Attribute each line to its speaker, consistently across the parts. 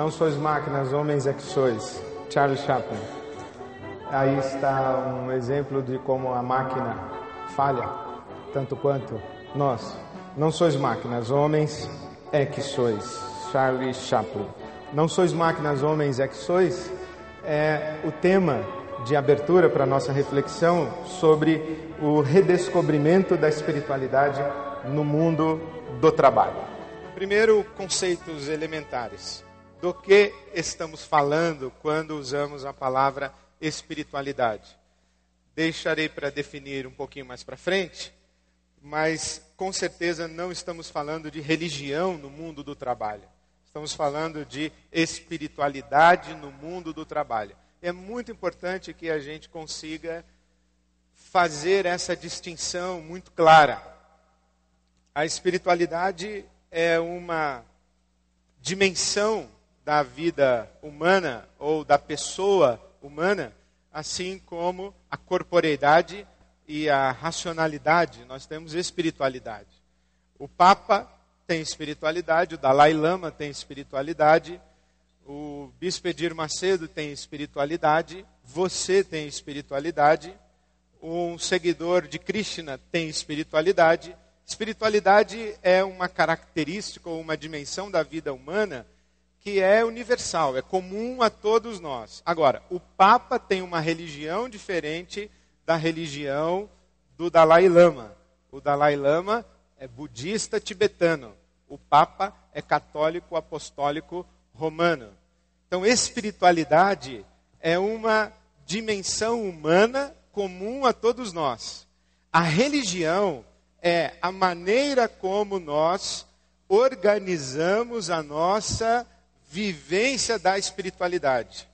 Speaker 1: Não sois máquinas, homens é que sois. Charlie Chaplin. Aí está um exemplo de como a máquina falha, tanto quanto nós. Não sois máquinas, homens é que sois. Charlie Chaplin. Não sois máquinas, homens é que sois é o tema de abertura para a nossa reflexão sobre o redescobrimento da espiritualidade no mundo do trabalho. Primeiro, conceitos elementares. Do que estamos falando quando usamos a palavra espiritualidade? Deixarei para definir um pouquinho mais para frente, mas com certeza não estamos falando de religião no mundo do trabalho. Estamos falando de espiritualidade no mundo do trabalho. É muito importante que a gente consiga fazer essa distinção muito clara. A espiritualidade é uma dimensão da vida humana ou da pessoa humana, assim como a corporeidade e a racionalidade. Nós temos espiritualidade. O Papa tem espiritualidade, o Dalai Lama tem espiritualidade, o Bispo Edir Macedo tem espiritualidade, você tem espiritualidade, um seguidor de Krishna tem espiritualidade. Espiritualidade é uma característica ou uma dimensão da vida humana que é universal, é comum a todos nós. Agora, o Papa tem uma religião diferente da religião do Dalai Lama. O Dalai Lama é budista tibetano. O Papa é católico apostólico romano. Então, espiritualidade é uma dimensão humana comum a todos nós. A religião é a maneira como nós organizamos a nossa vivência da espiritualidade.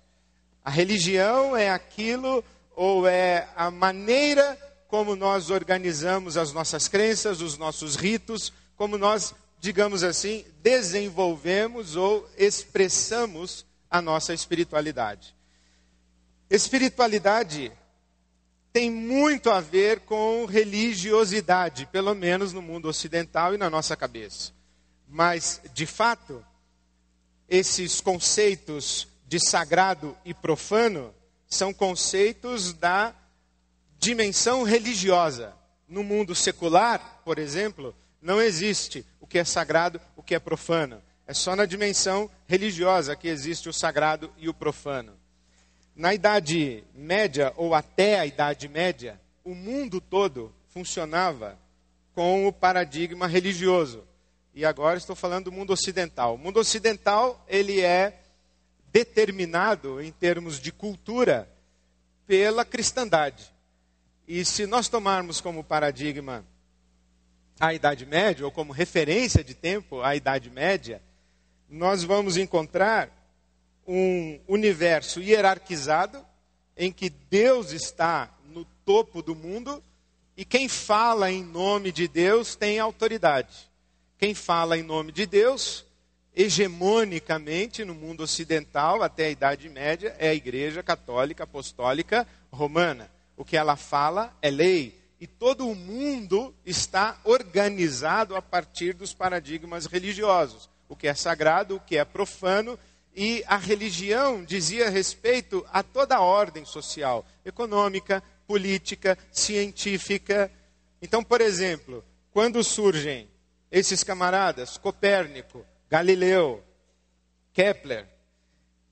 Speaker 1: A religião é aquilo, ou é a maneira como nós organizamos as nossas crenças, os nossos ritos, como nós, digamos assim, desenvolvemos ou expressamos a nossa espiritualidade. Espiritualidade tem muito a ver com religiosidade, pelo menos no mundo ocidental e na nossa cabeça. Mas, de fato, esses conceitos de sagrado e profano são conceitos da dimensão religiosa. No mundo secular, por exemplo, não existe o que é sagrado, o que é profano. É só na dimensão religiosa que existe o sagrado e o profano. Na Idade Média, ou até a Idade Média, o mundo todo funcionava com o paradigma religioso. E agora estou falando do mundo ocidental. O mundo ocidental, ele é determinado, em termos de cultura, pela cristandade. E se nós tomarmos como paradigma a Idade Média, ou como referência de tempo a Idade Média, nós vamos encontrar um universo hierarquizado, em que Deus está no topo do mundo, e quem fala em nome de Deus tem autoridade. Quem fala em nome de Deus, hegemonicamente no mundo ocidental, até a Idade Média, é a Igreja Católica Apostólica Romana. O que ela fala é lei. E todo o mundo está organizado a partir dos paradigmas religiosos. O que é sagrado, o que é profano. E a religião dizia respeito a toda a ordem social, econômica, política, científica. Então, por exemplo, quando surgem esses camaradas, Copérnico, Galileu, Kepler,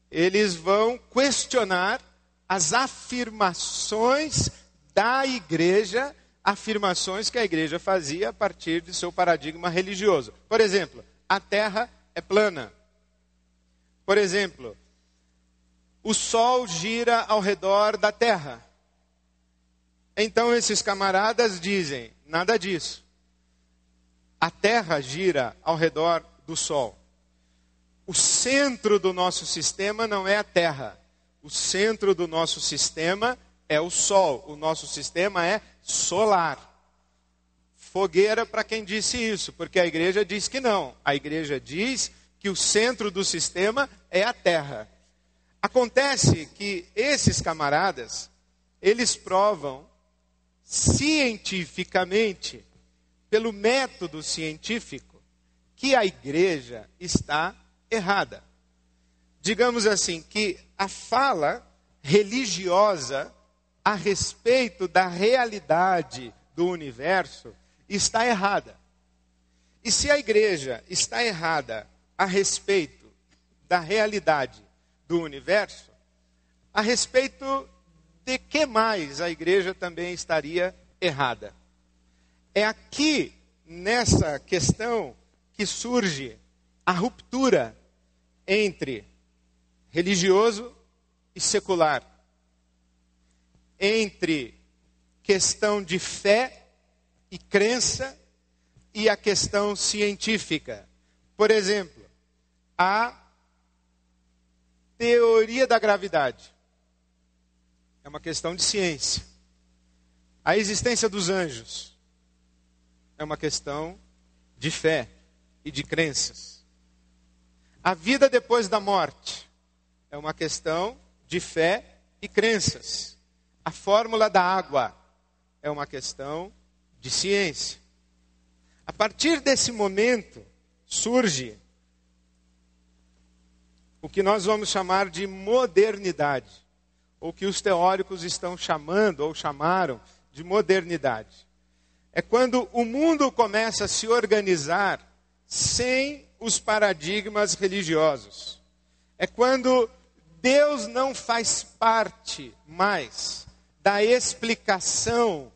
Speaker 1: eles vão questionar as afirmações da igreja, afirmações que a igreja fazia a partir de seu paradigma religioso. Por exemplo, a terra é plana. Por exemplo, o sol gira ao redor da terra. Então esses camaradas dizem, nada disso. A terra gira ao redor do sol. O centro do nosso sistema não é a terra. O centro do nosso sistema é o sol. O nosso sistema é solar. Fogueira para quem disse isso, porque a igreja diz que não. A igreja diz que o centro do sistema é a terra. Acontece que esses camaradas, eles provam cientificamente, pelo método científico, que a igreja está errada. digamos assim, que a fala religiosa a respeito da realidade do universo está errada. E se a igreja está errada a respeito da realidade do universo, a respeito de que mais a igreja também estaria errada? É aqui, nessa questão, que surge a ruptura entre religioso e secular, entre questão de fé e crença e a questão científica. Por exemplo, a teoria da gravidade é uma questão de ciência. A existência dos anjos é uma questão de fé e de crenças. A vida depois da morte é uma questão de fé e crenças. A fórmula da água é uma questão de ciência. A partir desse momento surge o que nós vamos chamar de modernidade, ou que os teóricos estão chamando ou chamaram de modernidade. É quando o mundo começa a se organizar sem os paradigmas religiosos. É quando Deus não faz parte mais da explicação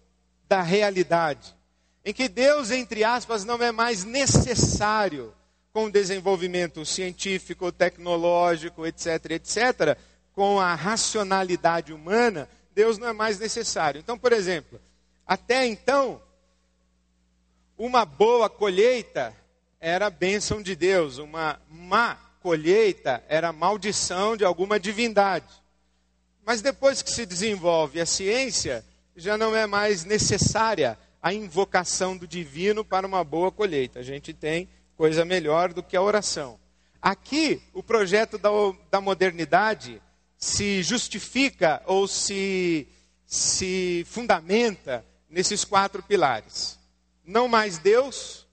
Speaker 1: da realidade. Em que Deus, entre aspas, não é mais necessário com o desenvolvimento científico, tecnológico, etc., etc., com a racionalidade humana, Deus não é mais necessário. Então, por exemplo, até então, uma boa colheita era a bênção de Deus, uma má colheita era a maldição de alguma divindade. Mas depois que se desenvolve a ciência, já não é mais necessária a invocação do divino para uma boa colheita. A gente tem coisa melhor do que a oração. Aqui, o projeto da modernidade se justifica ou se fundamenta nesses 4 pilares. Não mais Deus,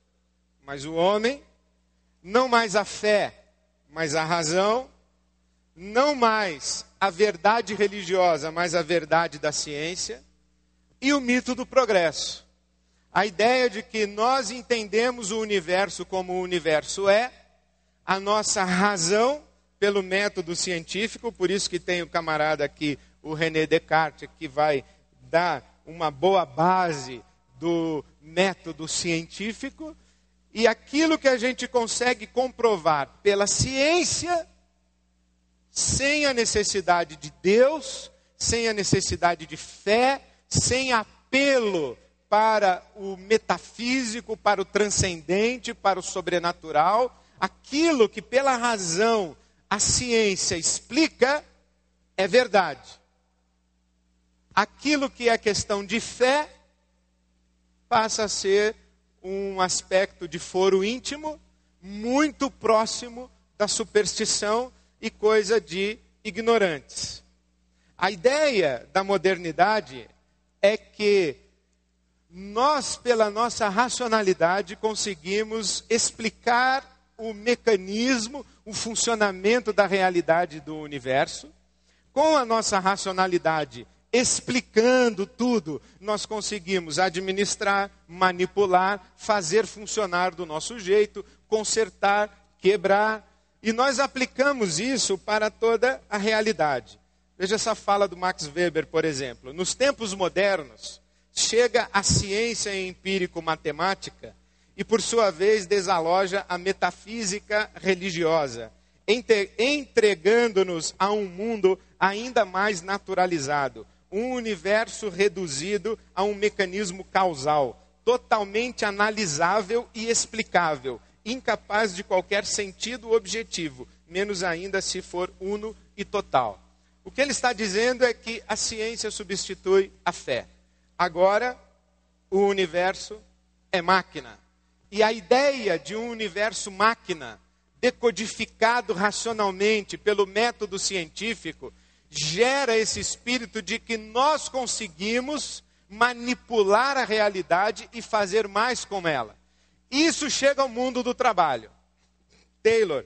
Speaker 1: mas o homem. Não mais a fé, mas a razão. Não mais a verdade religiosa, mas a verdade da ciência. E o mito do progresso. A ideia de que nós entendemos o universo como o universo é, a nossa razão pelo método científico, por isso que tem o camarada aqui, o René Descartes, que vai dar uma boa base do método científico, e aquilo que a gente consegue comprovar pela ciência, sem a necessidade de Deus, sem a necessidade de fé, sem apelo para o metafísico, para o transcendente, para o sobrenatural, aquilo que pela razão a ciência explica é verdade. Aquilo que é questão de fé passa a ser um aspecto de foro íntimo, muito próximo da superstição e coisa de ignorantes. A ideia da modernidade é que nós, pela nossa racionalidade, conseguimos explicar o mecanismo, o funcionamento da realidade do universo. Com a nossa racionalidade explicando tudo, nós conseguimos administrar, manipular, fazer funcionar do nosso jeito, consertar, quebrar. E nós aplicamos isso para toda a realidade. Veja essa fala do Max Weber, por exemplo. Nos tempos modernos, chega a ciência empírico-matemática e, por sua vez, desaloja a metafísica religiosa, entregando-nos a um mundo ainda mais naturalizado, um universo reduzido a um mecanismo causal, totalmente analisável e explicável, incapaz de qualquer sentido objetivo, menos ainda se for uno e total. O que ele está dizendo é que a ciência substitui a fé. Agora, o universo é máquina. E a ideia de um universo máquina, decodificado racionalmente pelo método científico, gera esse espírito de que nós conseguimos manipular a realidade e fazer mais com ela. Isso chega ao mundo do trabalho. Taylor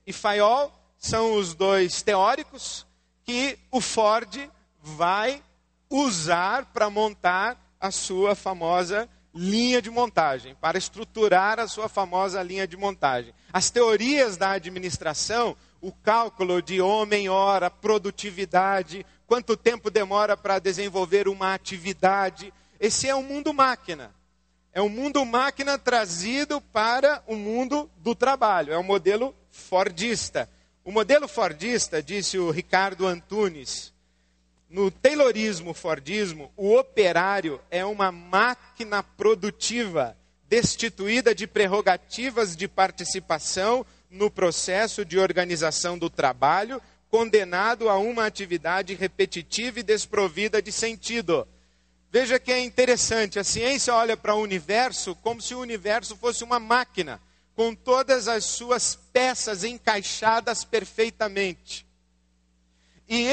Speaker 1: e Fayol são os dois teóricos que o Ford vai usar para montar a sua famosa linha de montagem, para estruturar a sua famosa linha de montagem. As teorias da administração, o cálculo de homem-hora, produtividade, quanto tempo demora para desenvolver uma atividade, esse é um mundo máquina. É um mundo máquina trazido para o mundo do trabalho. É um modelo fordista. O modelo fordista, disse o Ricardo Antunes, no Taylorismo fordismo, o operário é uma máquina produtiva, destituída de prerrogativas de participação no processo de organização do trabalho, condenado a uma atividade repetitiva e desprovida de sentido. Veja que é interessante, a ciência olha para o universo como se o universo fosse uma máquina, com todas as suas peças encaixadas perfeitamente. E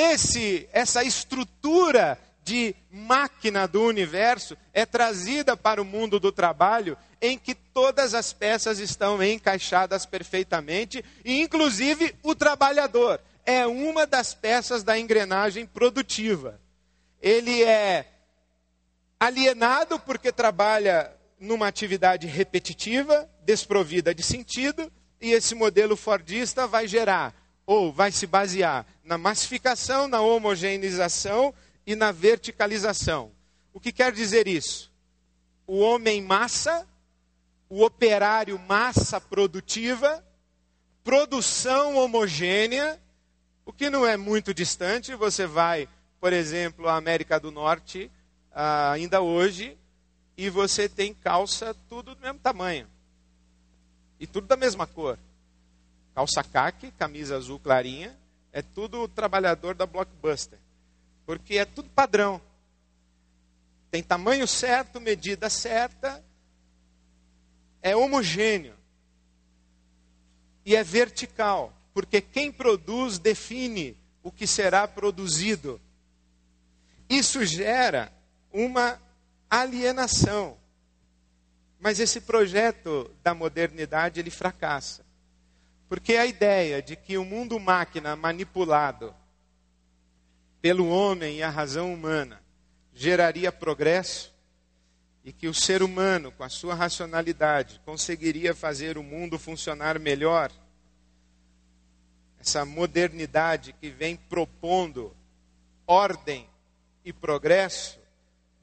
Speaker 1: essa estrutura de máquina do universo é trazida para o mundo do trabalho, em que todas as peças estão encaixadas perfeitamente, e inclusive o trabalhador é uma das peças da engrenagem produtiva. Ele é alienado porque trabalha numa atividade repetitiva, desprovida de sentido, e esse modelo fordista vai gerar, ou vai se basear na massificação, na homogeneização e na verticalização. O que quer dizer isso? O homem massa, o operário massa produtiva, produção homogênea, o que não é muito distante. Você vai, por exemplo, à América do Norte, ainda hoje, e você tem calça tudo do mesmo tamanho. E tudo da mesma cor. Calça caque, camisa azul clarinha, é tudo trabalhador da Blockbuster. Porque é tudo padrão. Tem tamanho certo, medida certa, é homogêneo. E é vertical, porque quem produz define o que será produzido. Isso gera uma alienação. Mas esse projeto da modernidade, ele fracassa. Porque a ideia de que o mundo máquina manipulado pelo homem e a razão humana geraria progresso, e que o ser humano, com a sua racionalidade, conseguiria fazer o mundo funcionar melhor, essa modernidade que vem propondo ordem e progresso,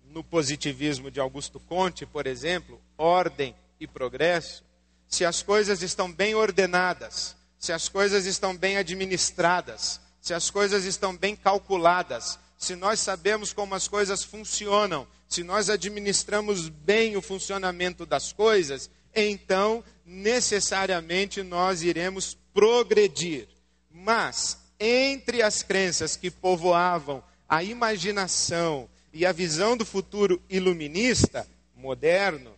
Speaker 1: no positivismo de Augusto Comte, por exemplo, ordem e progresso, se as coisas estão bem ordenadas, se as coisas estão bem administradas, se as coisas estão bem calculadas, se nós sabemos como as coisas funcionam, se nós administramos bem o funcionamento das coisas, então necessariamente nós iremos progredir. Mas entre as crenças que povoavam a imaginação e a visão do futuro iluminista, moderno,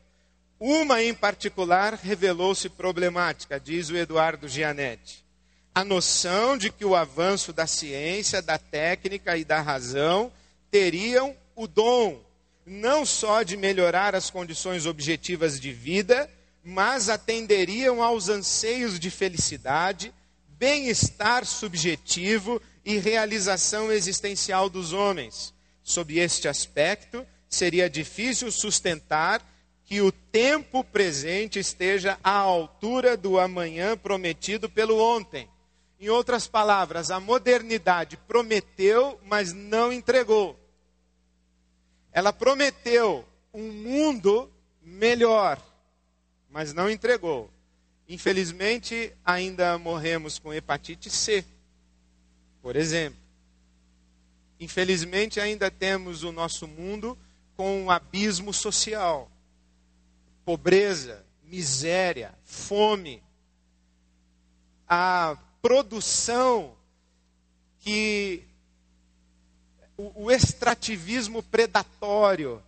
Speaker 1: uma em particular revelou-se problemática, diz o Eduardo Gianetti. A noção de que o avanço da ciência, da técnica e da razão teriam o dom, não só de melhorar as condições objetivas de vida, mas atenderiam aos anseios de felicidade, bem-estar subjetivo e realização existencial dos homens. Sob este aspecto, seria difícil sustentar que o tempo presente esteja à altura do amanhã prometido pelo ontem. Em outras palavras, a modernidade prometeu, mas não entregou. Ela prometeu um mundo melhor, mas não entregou. Infelizmente, ainda morremos com hepatite C, por exemplo. Infelizmente, ainda temos o nosso mundo com um abismo social. Pobreza, miséria, fome. A produção que o extrativismo predatório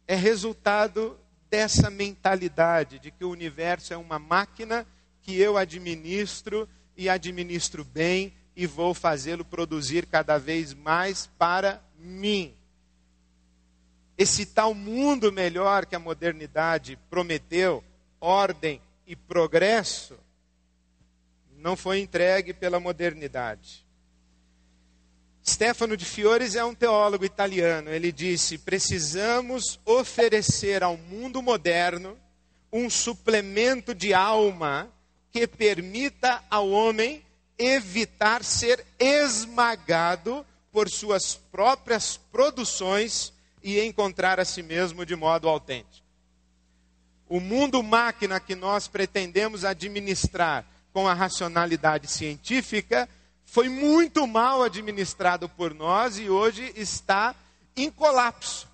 Speaker 1: é resultado dessa mentalidade de que o universo é uma máquina que eu administro e administro bem e vou fazê-lo produzir cada vez mais para mim. Esse tal mundo melhor que a modernidade prometeu, ordem e progresso, não foi entregue pela modernidade. Stefano de Fiores é um teólogo italiano. Ele disse: precisamos oferecer ao mundo moderno um suplemento de alma que permita ao homem evitar ser esmagado por suas próprias produções e encontrar a si mesmo de modo autêntico. O mundo máquina que nós pretendemos administrar com a racionalidade científica foi muito mal administrado por nós e hoje está em colapso.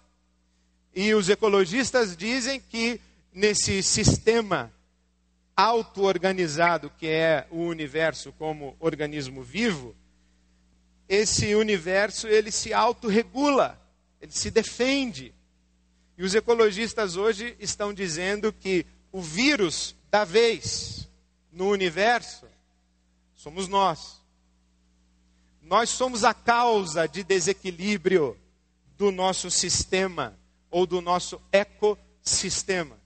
Speaker 1: E os ecologistas dizem que nesse sistema auto-organizado que é o universo como organismo vivo, esse universo ele se autorregula, ele se defende. E os ecologistas hoje estão dizendo que o vírus da vez no universo somos nós. Nós somos a causa de desequilíbrio do nosso sistema ou do nosso ecossistema.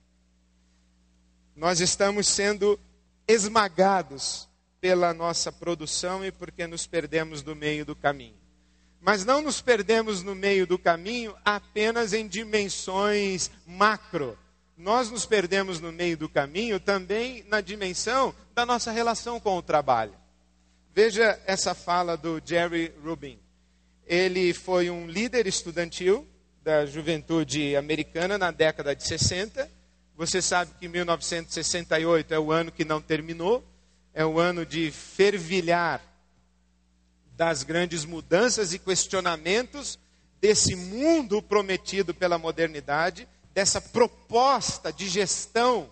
Speaker 1: Nós estamos sendo esmagados pela nossa produção e porque nos perdemos do meio do caminho. Mas não nos perdemos no meio do caminho apenas em dimensões macro. Nós nos perdemos no meio do caminho também na dimensão da nossa relação com o trabalho. Veja essa fala do Jerry Rubin. Ele foi um líder estudantil da juventude americana na década de 60. Você sabe que 1968 é o ano que não terminou. É o ano de fervilhar das grandes mudanças e questionamentos desse mundo prometido pela modernidade, dessa proposta de gestão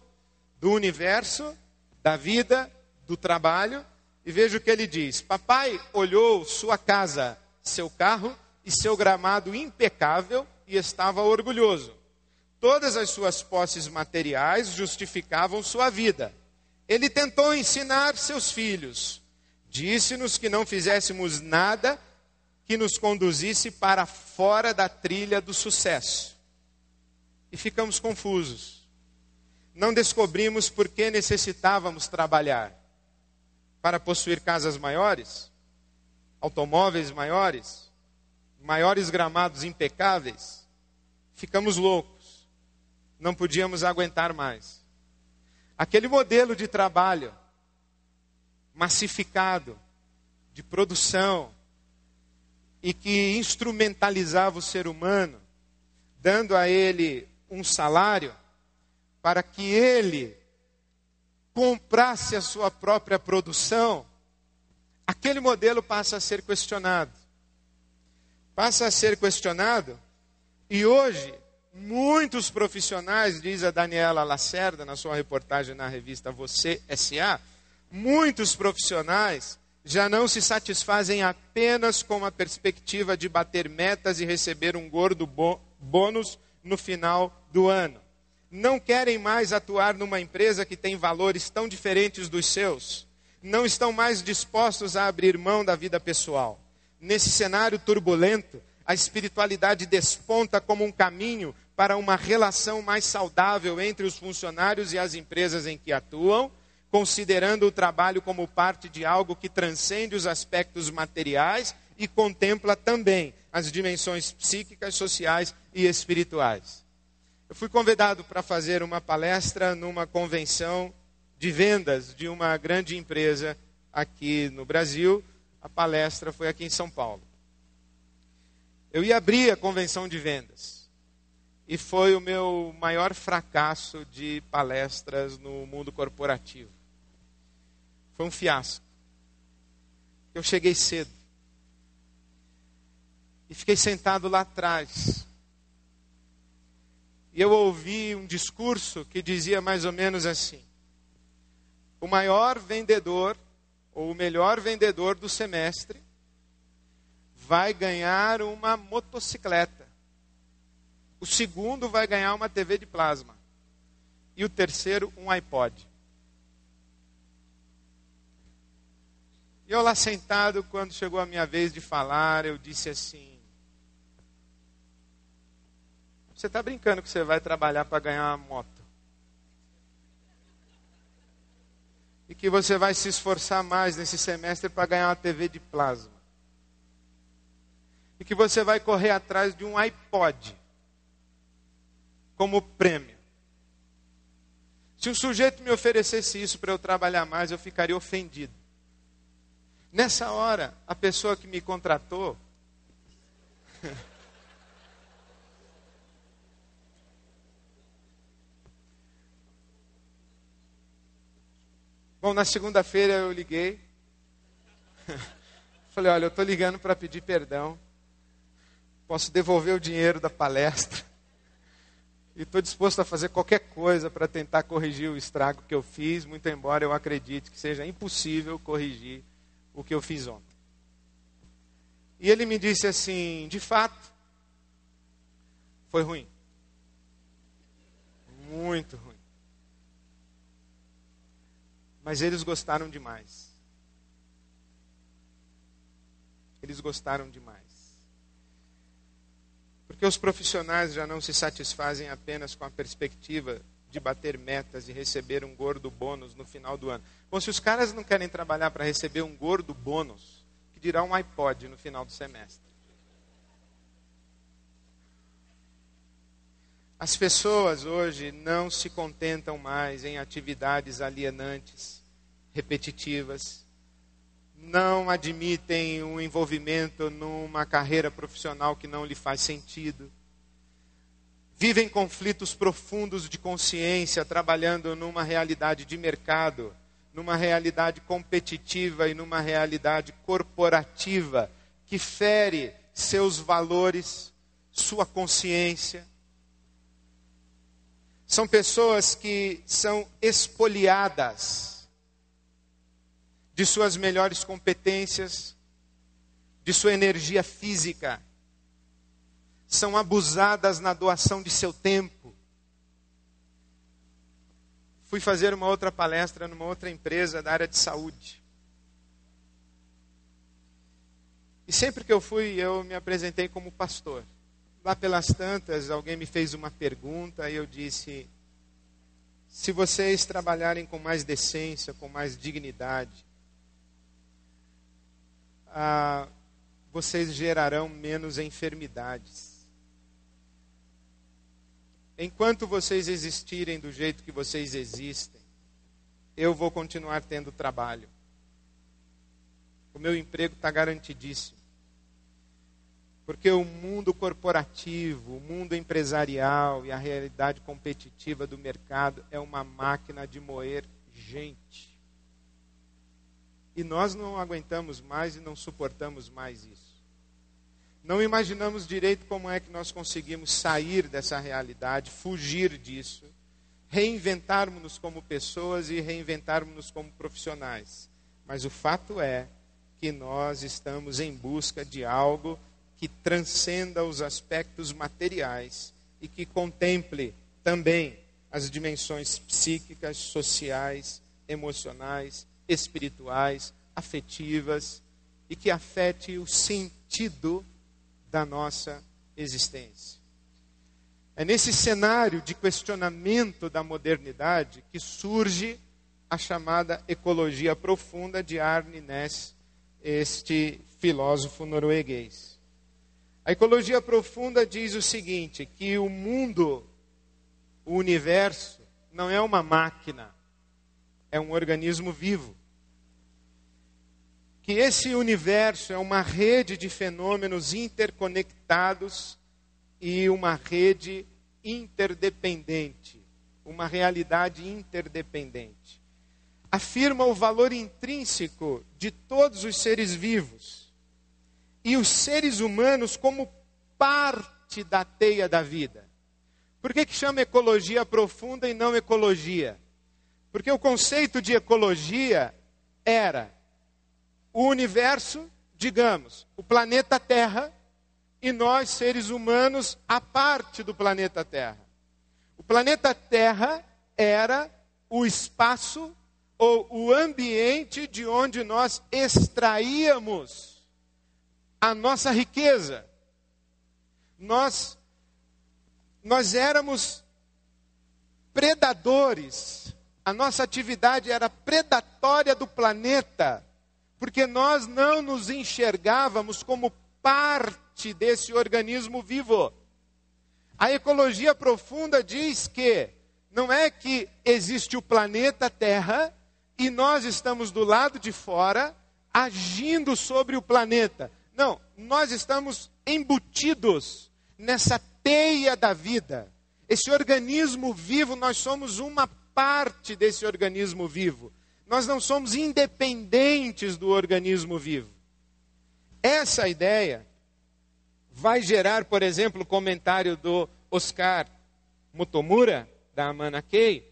Speaker 1: do universo, da vida, do trabalho. E veja o que ele diz: papai olhou sua casa, seu carro e seu gramado impecável e estava orgulhoso. Todas as suas posses materiais justificavam sua vida. Ele tentou ensinar seus filhos. Disse-nos que não fizéssemos nada que nos conduzisse para fora da trilha do sucesso. E ficamos confusos. Não descobrimos por que necessitávamos trabalhar. Para possuir casas maiores, automóveis maiores, maiores gramados impecáveis. Ficamos loucos. Não podíamos aguentar mais. Aquele modelo de trabalho massificado, de produção, e que instrumentalizava o ser humano, dando a ele um salário para que ele comprasse a sua própria produção, aquele modelo passa a ser questionado. Passa a ser questionado e hoje muitos profissionais, diz a Daniela Lacerda na sua reportagem na revista Você S.A., muitos profissionais já não se satisfazem apenas com a perspectiva de bater metas e receber um gordo bônus no final do ano. Não querem mais atuar numa empresa que tem valores tão diferentes dos seus. Não estão mais dispostos a abrir mão da vida pessoal. Nesse cenário turbulento, a espiritualidade desponta como um caminho para uma relação mais saudável entre os funcionários e as empresas em que atuam, considerando o trabalho como parte de algo que transcende os aspectos materiais e contempla também as dimensões psíquicas, sociais e espirituais. Eu fui convidado para fazer uma palestra numa convenção de vendas de uma grande empresa aqui no Brasil. A palestra foi aqui em São Paulo. Eu ia abrir a convenção de vendas. E foi o meu maior fracasso de palestras no mundo corporativo. Foi um fiasco. Eu cheguei cedo. E fiquei sentado lá atrás. E eu ouvi um discurso que dizia mais ou menos assim: o maior vendedor, ou o melhor vendedor do semestre, vai ganhar uma motocicleta. O segundo vai ganhar uma TV de plasma. E o terceiro, um iPod. E eu lá sentado, quando chegou a minha vez de falar, eu disse assim: você está brincando que você vai trabalhar para ganhar uma moto? E que você vai se esforçar mais nesse semestre para ganhar uma TV de plasma. E que você vai correr atrás de um iPod como prêmio. Se um sujeito me oferecesse isso para eu trabalhar mais, eu ficaria ofendido. Nessa hora, a pessoa que me contratou Bom, na segunda-feira eu liguei. Falei, olha, eu estou ligando para pedir perdão. Posso devolver o dinheiro da palestra. E estou disposto a fazer qualquer coisa para tentar corrigir o estrago que eu fiz, muito embora eu acredite que seja impossível corrigir o que eu fiz ontem. E ele me disse assim, de fato, foi ruim. Muito ruim. Mas eles gostaram demais. Eles gostaram demais. Porque os profissionais já não se satisfazem apenas com a perspectiva de bater metas e receber um gordo bônus no final do ano. Bom, se os caras não querem trabalhar para receber um gordo bônus, que dirá um iPod no final do semestre. As pessoas hoje não se contentam mais em atividades alienantes, repetitivas, não admitem um envolvimento numa carreira profissional que não lhe faz sentido, vivem conflitos profundos de consciência, trabalhando numa realidade de mercado, numa realidade competitiva e numa realidade corporativa que fere seus valores, sua consciência. São pessoas que são espoliadas de suas melhores competências, de sua energia física. São abusadas na doação de seu tempo. Fui fazer uma outra palestra numa outra empresa da área de saúde. E sempre que eu fui, eu me apresentei como pastor. Lá pelas tantas, alguém me fez uma pergunta e eu disse, se vocês trabalharem com mais decência, com mais dignidade, vocês gerarão menos enfermidades. Enquanto vocês existirem do jeito que vocês existem, eu vou continuar tendo trabalho. O meu emprego está garantidíssimo. Porque o mundo corporativo, o mundo empresarial e a realidade competitiva do mercado é uma máquina de moer gente. E nós não aguentamos mais e não suportamos mais isso. Não imaginamos direito como é que nós conseguimos sair dessa realidade, fugir disso, reinventarmos-nos como pessoas e reinventarmos-nos como profissionais. Mas o fato é que nós estamos em busca de algo que transcenda os aspectos materiais e que contemple também as dimensões psíquicas, sociais, emocionais, espirituais, afetivas e que afete o sentido da nossa existência. É nesse cenário de questionamento da modernidade que surge a chamada ecologia profunda de Arne Næss, este filósofo norueguês. A ecologia profunda diz o seguinte, que o mundo, o universo, não é uma máquina, é um organismo vivo. Que esse universo é uma rede de fenômenos interconectados e uma rede interdependente, uma realidade interdependente. Afirma o valor intrínseco de todos os seres vivos e os seres humanos como parte da teia da vida. Por que chama ecologia profunda e não ecologia? Porque o conceito de ecologia era o universo, digamos, o planeta Terra, e nós, seres humanos, a parte do planeta Terra. O planeta Terra era o espaço ou o ambiente de onde nós extraíamos a nossa riqueza. Nós éramos predadores A nossa atividade era predatória do planeta, porque nós não nos enxergávamos como parte desse organismo vivo. A ecologia profunda diz que não é que existe o planeta Terra e nós estamos do lado de fora agindo sobre o planeta. Não, nós estamos embutidos nessa teia da vida. Esse organismo vivo, nós somos uma parte desse organismo vivo. Nós não somos independentes do organismo vivo. Essa ideia vai gerar, por exemplo, o comentário do Oscar Motomura, da Amana Key,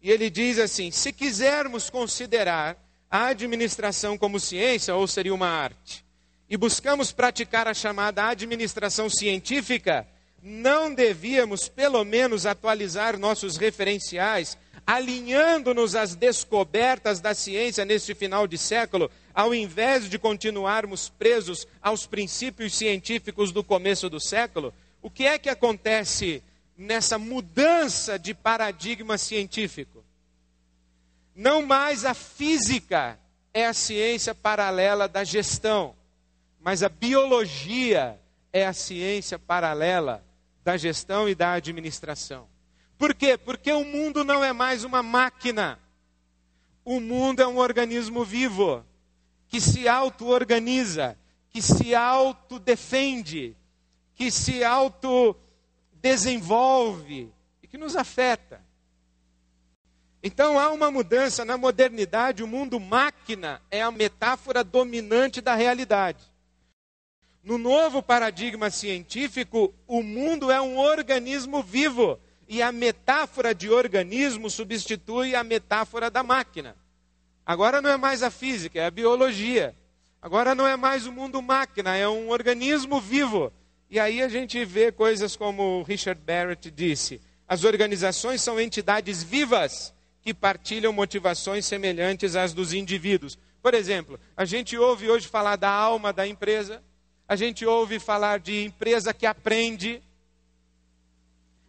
Speaker 1: e ele diz assim: se quisermos considerar a administração como ciência, ou seria uma arte, e buscamos praticar a chamada administração científica, não devíamos pelo menos atualizar nossos referenciais, alinhando-nos às descobertas da ciência neste final de século, ao invés de continuarmos presos aos princípios científicos do começo do século? O que é que acontece nessa mudança de paradigma científico? Não mais a física é a ciência paralela da gestão, mas a biologia é a ciência paralela da gestão e da administração. Por quê? Porque o mundo não é mais uma máquina. O mundo é um organismo vivo, que se auto-organiza, que se autodefende, que se autodesenvolve e que nos afeta. Então há uma mudança na modernidade. O mundo máquina é a metáfora dominante da realidade. No novo paradigma científico, o mundo é um organismo vivo. E a metáfora de organismo substitui a metáfora da máquina. Agora não é mais a física, é a biologia. Agora não é mais o mundo máquina, é um organismo vivo. E aí a gente vê coisas como o Richard Barrett disse: as organizações são entidades vivas que partilham motivações semelhantes às dos indivíduos. Por exemplo, a gente ouve hoje falar da alma da empresa, a gente ouve falar de empresa que aprende,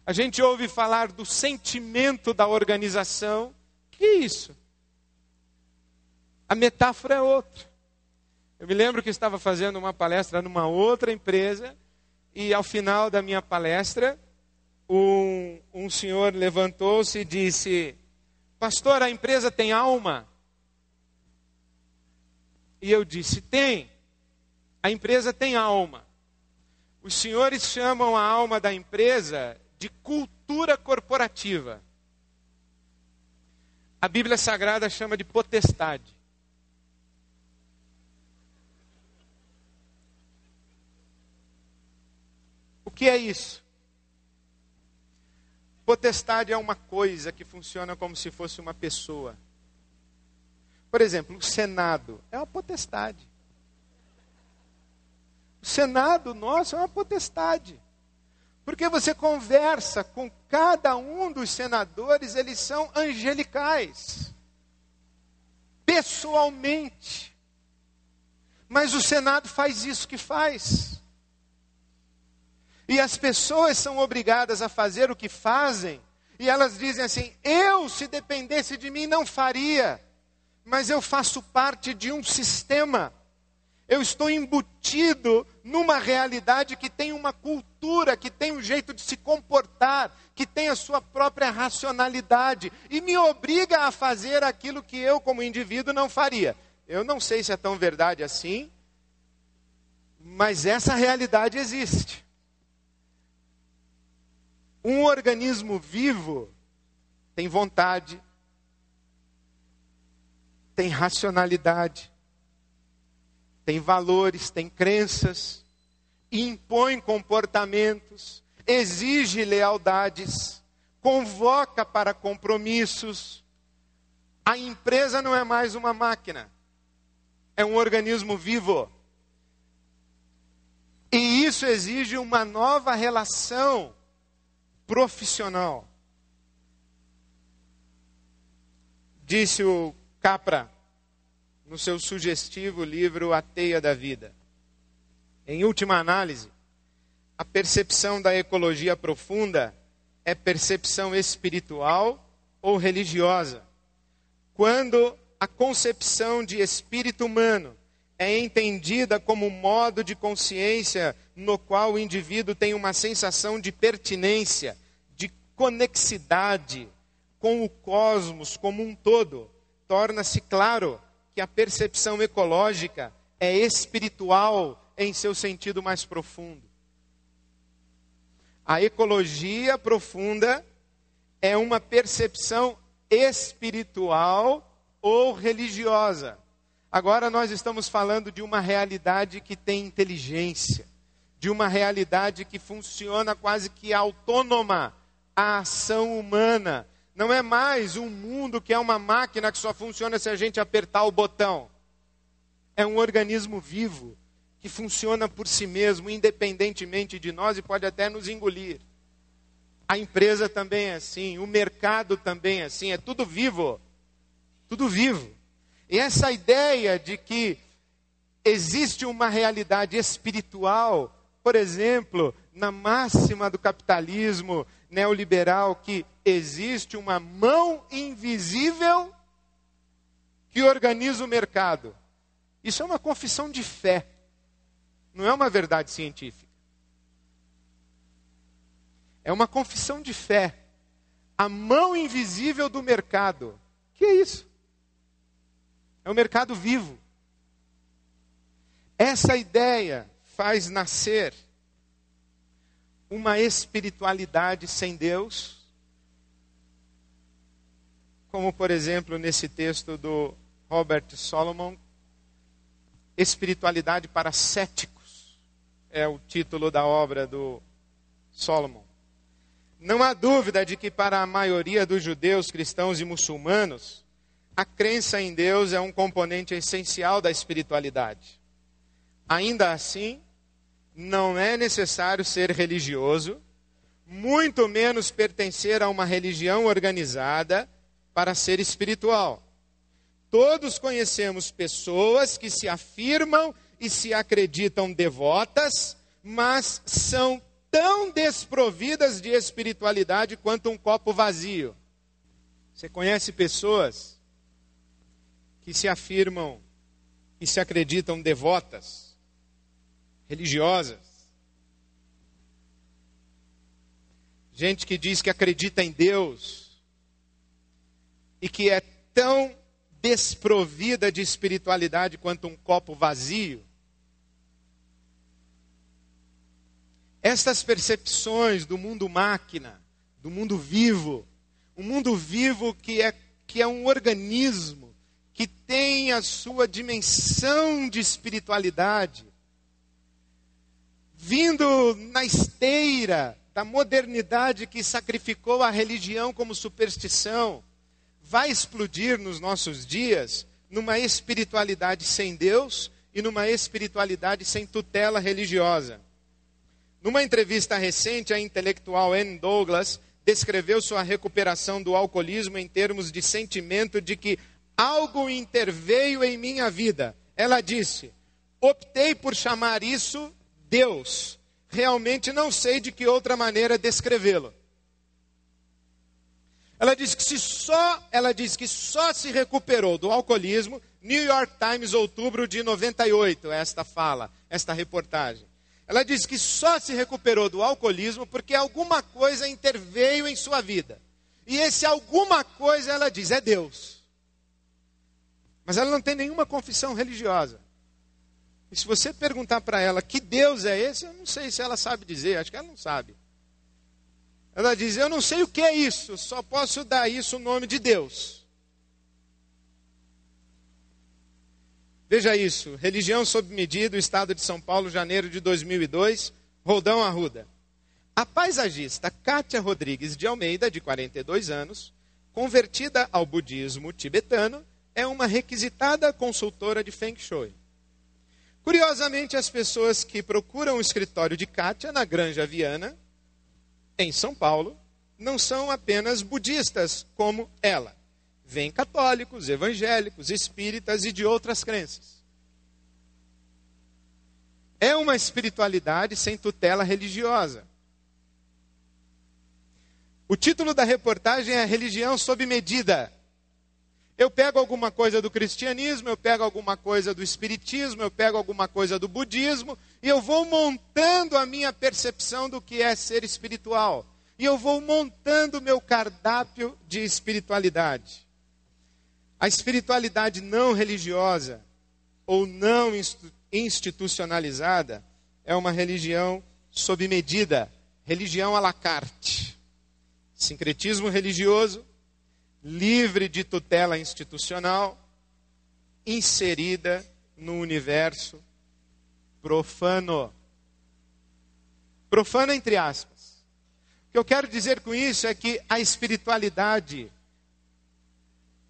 Speaker 1: a gente ouve falar do sentimento da organização. Que é isso? A metáfora é outra. Eu me lembro que estava fazendo uma palestra numa outra empresa e ao final da minha palestra, um senhor levantou-se e disse: pastor, a empresa tem alma? E eu disse: tem. A empresa tem alma. Os senhores chamam a alma da empresa de cultura corporativa. A Bíblia Sagrada chama de potestade. O que é isso? Potestade é uma coisa que funciona como se fosse uma pessoa. Por exemplo, o Senado é uma potestade. O Senado nosso é uma potestade. Porque você conversa com cada um dos senadores, eles são angelicais. Pessoalmente. Mas o Senado faz isso que faz. E as pessoas são obrigadas a fazer o que fazem, e elas dizem assim: eu, se dependesse de mim, não faria, mas eu faço parte de um sistema. Eu estou embutido numa realidade que tem uma cultura, que tem um jeito de se comportar, que tem a sua própria racionalidade, e me obriga a fazer aquilo que eu, como indivíduo, não faria. Eu não sei se é tão verdade assim, mas essa realidade existe. Um organismo vivo tem vontade, tem racionalidade, tem valores, tem crenças, impõe comportamentos, exige lealdades, convoca para compromissos. A empresa não é mais uma máquina, é um organismo vivo. E isso exige uma nova relação profissional. Disse o Capra no seu sugestivo livro A Teia da Vida: em última análise, a percepção da ecologia profunda é percepção espiritual ou religiosa. Quando a concepção de espírito humano é entendida como modo de consciência no qual o indivíduo tem uma sensação de pertinência, de conexidade com o cosmos como um todo, torna-se claro que a percepção ecológica é espiritual em seu sentido mais profundo. A ecologia profunda é uma percepção espiritual ou religiosa. Agora nós estamos falando de uma realidade que tem inteligência, de uma realidade que funciona quase que autônoma à ação humana. Não é mais um mundo que é uma máquina que só funciona se a gente apertar o botão. É um organismo vivo que funciona por si mesmo, independentemente de nós e pode até nos engolir. A empresa também é assim, o mercado também é assim, é tudo vivo. Tudo vivo. E essa ideia de que existe uma realidade espiritual, por exemplo, na máxima do capitalismo neoliberal, que existe uma mão invisível que organiza o mercado. Isso é uma confissão de fé, não é uma verdade científica. É uma confissão de fé. A mão invisível do mercado. Que é isso? É o mercado vivo. Essa ideia faz nascer uma espiritualidade sem Deus, como por exemplo nesse texto do Robert Solomon, Espiritualidade para Céticos, é o título da obra do Solomon. Não há dúvida de que para a maioria dos judeus, cristãos e muçulmanos, a crença em Deus é um componente essencial da espiritualidade. Ainda assim, não é necessário ser religioso, muito menos pertencer a uma religião organizada para ser espiritual. Todos conhecemos pessoas que se afirmam e se acreditam devotas, mas são tão desprovidas de espiritualidade quanto um copo vazio. Você conhece pessoas que se afirmam e se acreditam devotas, religiosas? Gente que diz que acredita em Deus e que é tão desprovida de espiritualidade quanto um copo vazio. Estas percepções do mundo máquina, do mundo vivo, um mundo vivo que é um organismo, que tem a sua dimensão de espiritualidade, vindo na esteira da modernidade que sacrificou a religião como superstição, vai explodir nos nossos dias numa espiritualidade sem Deus e numa espiritualidade sem tutela religiosa. Numa entrevista recente, a intelectual Ann Douglas descreveu sua recuperação do alcoolismo em termos de sentimento de que algo interveio em minha vida. Ela disse: optei por chamar isso Deus. Realmente não sei de que outra maneira descrevê-lo. Ela diz que só se recuperou do alcoolismo. New York Times, outubro de 98, esta reportagem. Ela diz que só se recuperou do alcoolismo porque alguma coisa interveio em sua vida. E esse alguma coisa, ela diz, é Deus. Mas ela não tem nenhuma confissão religiosa. E se você perguntar para ela que Deus é esse, eu não sei se ela sabe dizer, acho que ela não sabe. Ela diz, eu não sei o que é isso, só posso dar isso o nome de Deus. Veja isso, Religião sob Medida, Estado de São Paulo, janeiro de 2002, Roldão Arruda. A paisagista Kátia Rodrigues de Almeida, de 42 anos, convertida ao budismo tibetano, é uma requisitada consultora de Feng Shui. Curiosamente, as pessoas que procuram o escritório de Kátia na Granja Viana, em São Paulo, não são apenas budistas como ela. Vêm católicos, evangélicos, espíritas e de outras crenças. É uma espiritualidade sem tutela religiosa. O título da reportagem é Religião sob medida. Eu pego alguma coisa do cristianismo, eu pego alguma coisa do espiritismo, eu pego alguma coisa do budismo, e eu vou montando a minha percepção do que é ser espiritual. E eu vou montando o meu cardápio de espiritualidade. A espiritualidade não religiosa ou não institucionalizada é uma religião sob medida, religião à la carte. Sincretismo religioso, livre de tutela institucional, inserida no universo profano. Profano entre aspas. O que eu quero dizer com isso é que a espiritualidade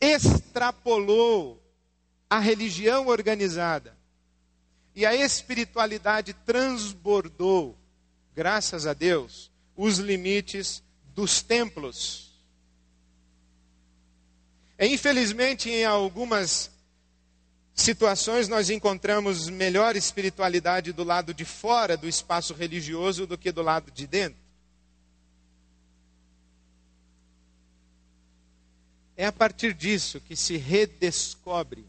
Speaker 1: extrapolou a religião organizada. E a espiritualidade transbordou, graças a Deus, os limites dos templos. Infelizmente, em algumas situações, nós encontramos melhor espiritualidade do lado de fora do espaço religioso do que do lado de dentro. É a partir disso que se redescobre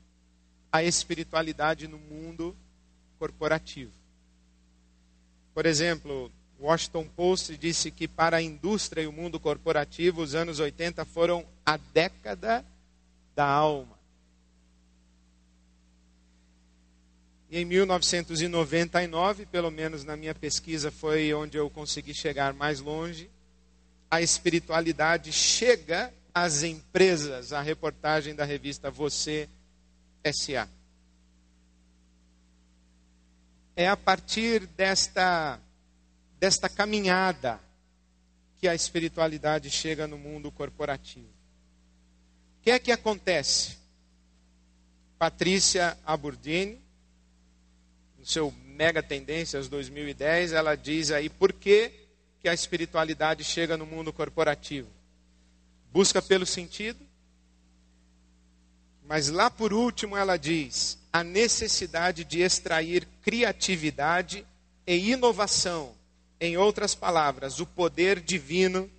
Speaker 1: a espiritualidade no mundo corporativo. Por exemplo, o Washington Post disse que para a indústria e o mundo corporativo, os anos 80 foram a década da alma. E em 1999, pelo menos na minha pesquisa, foi onde eu consegui chegar mais longe, a espiritualidade chega às empresas, a reportagem da revista Você S.A. É a partir desta caminhada que a espiritualidade chega no mundo corporativo. O que é que acontece? Patrícia Aburdine, no seu Mega Tendências 2010, ela diz aí por que a espiritualidade chega no mundo corporativo. Busca pelo sentido, mas lá por último ela diz a necessidade de extrair criatividade e inovação. Em outras palavras, o poder divino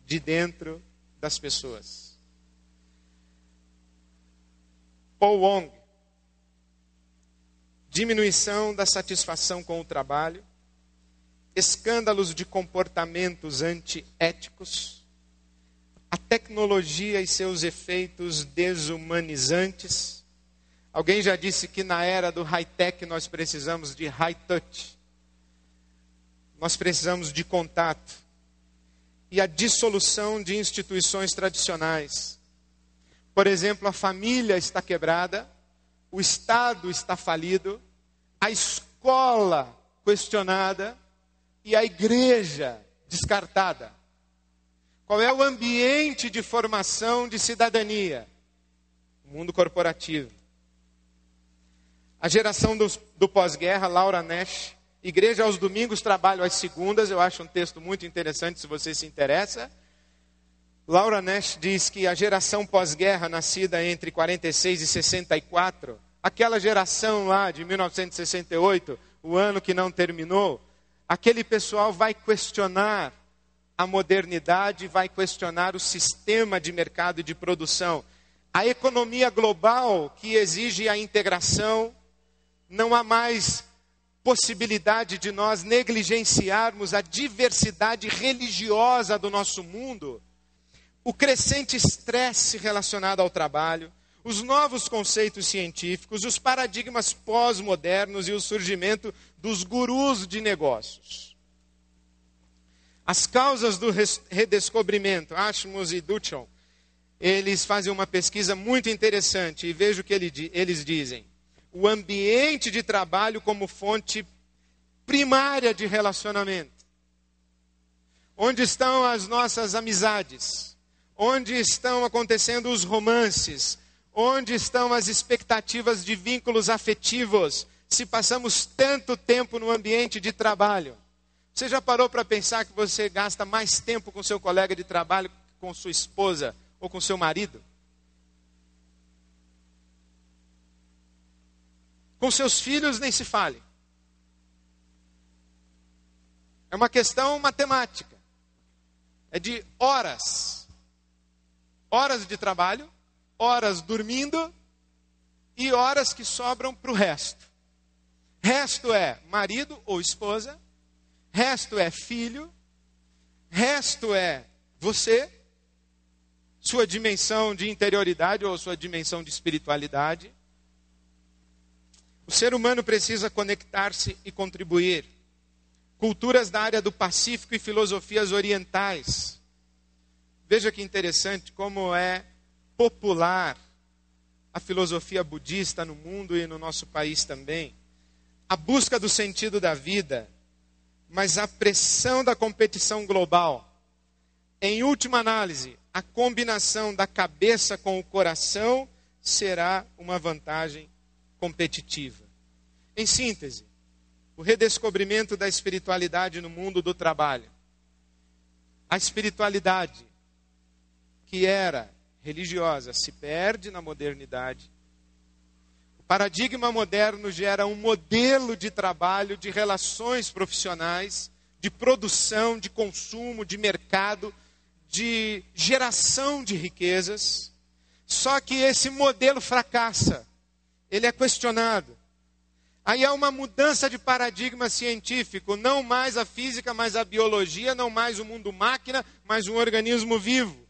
Speaker 1: de dentro das pessoas. Paul Wong, diminuição da satisfação com o trabalho, escândalos de comportamentos antiéticos, a tecnologia e seus efeitos desumanizantes. Alguém já disse que na era do high-tech nós precisamos de high-touch. Nós precisamos de contato. E a dissolução de instituições tradicionais. Por exemplo, a família está quebrada, o Estado está falido, a escola questionada e a igreja descartada. Qual é o ambiente de formação de cidadania? O mundo corporativo. A geração do pós-guerra, Laura Nash, Igreja aos domingos, trabalho às segundas. Eu acho um texto muito interessante, se você se interessa. Laura Nash diz que a geração pós-guerra, nascida entre 46 e 64, aquela geração lá de 1968, o ano que não terminou, aquele pessoal vai questionar a modernidade, vai questionar o sistema de mercado e de produção. A economia global que exige a integração, não há mais possibilidade de nós negligenciarmos a diversidade religiosa do nosso mundo, o crescente estresse relacionado ao trabalho, os novos conceitos científicos, os paradigmas pós-modernos e o surgimento dos gurus de negócios. As causas do redescobrimento, Ashmus e Duchamp, eles fazem uma pesquisa muito interessante e veja o que eles dizem. O ambiente de trabalho como fonte primária de relacionamento. Onde estão as nossas amizades? Onde estão acontecendo os romances? Onde estão as expectativas de vínculos afetivos? Se passamos tanto tempo no ambiente de trabalho. Você já parou para pensar que você gasta mais tempo com seu colega de trabalho que com sua esposa ou com seu marido? Com seus filhos nem se fale. É uma questão matemática. É de horas. Horas de trabalho, horas dormindo e horas que sobram para o resto. Resto é marido ou esposa, resto é filho, resto é você, sua dimensão de interioridade ou sua dimensão de espiritualidade. O ser humano precisa conectar-se e contribuir. Culturas da área do Pacífico e filosofias orientais. Veja que interessante como é popular a filosofia budista no mundo e no nosso país também. A busca do sentido da vida, mas a pressão da competição global. Em última análise, a combinação da cabeça com o coração será uma vantagem competitiva. Em síntese, o redescobrimento da espiritualidade no mundo do trabalho. A espiritualidade que era religiosa se perde na modernidade. O paradigma moderno gera um modelo de trabalho, de relações profissionais, de produção, de consumo, de mercado, de geração de riquezas. Só que esse modelo fracassa. Ele é questionado. Aí há uma mudança de paradigma científico. Não mais a física, mas a biologia. Não mais o mundo máquina, mas um organismo vivo.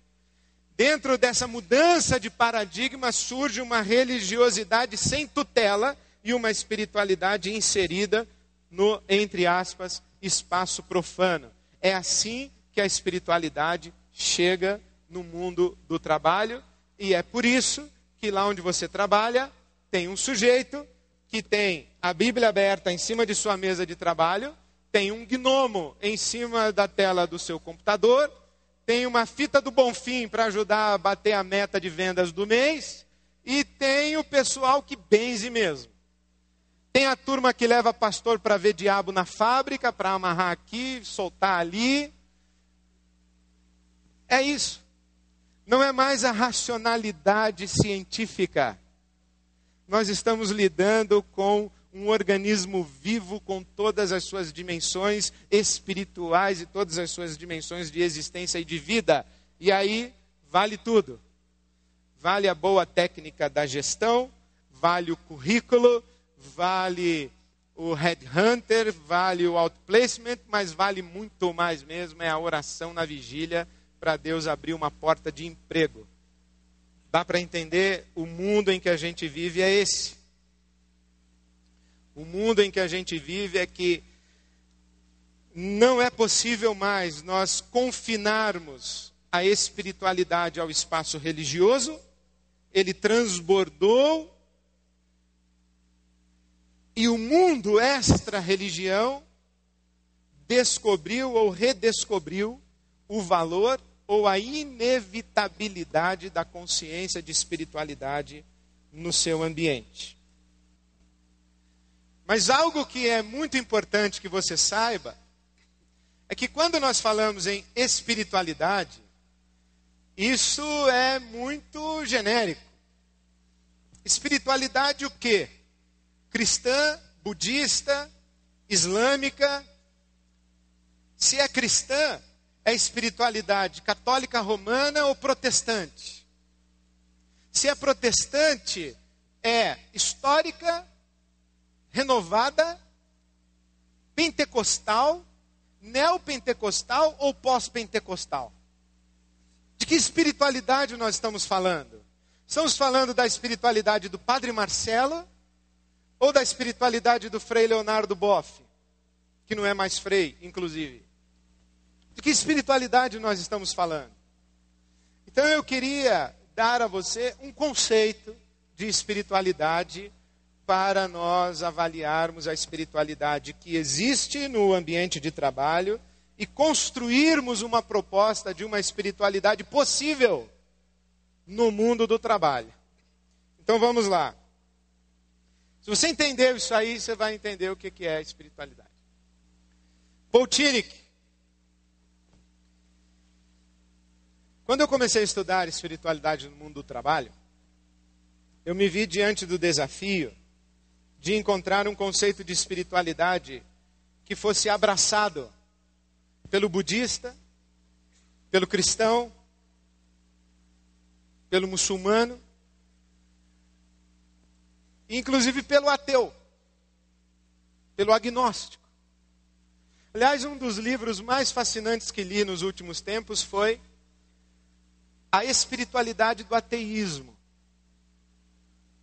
Speaker 1: Dentro dessa mudança de paradigma surge uma religiosidade sem tutela e uma espiritualidade inserida no, entre aspas, espaço profano. É assim que a espiritualidade chega no mundo do trabalho e é por isso que lá onde você trabalha tem um sujeito que tem a Bíblia aberta em cima de sua mesa de trabalho, tem um gnomo em cima da tela do seu computador, tem uma fita do Bonfim para ajudar a bater a meta de vendas do mês, e tem o pessoal que benze mesmo. Tem a turma que leva pastor para ver diabo na fábrica, para amarrar aqui, soltar ali. É isso. Não é mais a racionalidade científica. Nós estamos lidando com um organismo vivo com todas as suas dimensões espirituais e todas as suas dimensões de existência e de vida. E aí, vale tudo. Vale a boa técnica da gestão, vale o currículo, vale o headhunter, vale o outplacement, mas vale muito mais mesmo, é a oração na vigília para Deus abrir uma porta de emprego. Dá para entender, o mundo em que a gente vive é esse. O mundo em que a gente vive é que não é possível mais nós confinarmos a espiritualidade ao espaço religioso. Ele transbordou e o mundo extra-religião descobriu ou redescobriu o valor ou a inevitabilidade da consciência de espiritualidade no seu ambiente. Mas algo que é muito importante que você saiba, é que quando nós falamos em espiritualidade, isso é muito genérico. Espiritualidade o quê? Cristã, budista, islâmica. Se é cristã, é espiritualidade católica romana ou protestante? Se é protestante, é histórica, renovada, pentecostal, neopentecostal ou pós-pentecostal? De que espiritualidade nós estamos falando? Estamos falando da espiritualidade do Padre Marcelo ou da espiritualidade do Frei Leonardo Boff, que não é mais frei, inclusive? De que espiritualidade nós estamos falando? Então eu queria dar a você um conceito de espiritualidade para nós avaliarmos a espiritualidade que existe no ambiente de trabalho e construirmos uma proposta de uma espiritualidade possível no mundo do trabalho. Então vamos lá. Se você entendeu isso aí, você vai entender o que é espiritualidade. Paul Tillich. Quando eu comecei a estudar espiritualidade no mundo do trabalho, eu me vi diante do desafio de encontrar um conceito de espiritualidade que fosse abraçado pelo budista, pelo cristão, pelo muçulmano, inclusive pelo ateu, pelo agnóstico. Aliás, um dos livros mais fascinantes que li nos últimos tempos foi A Espiritualidade do Ateísmo,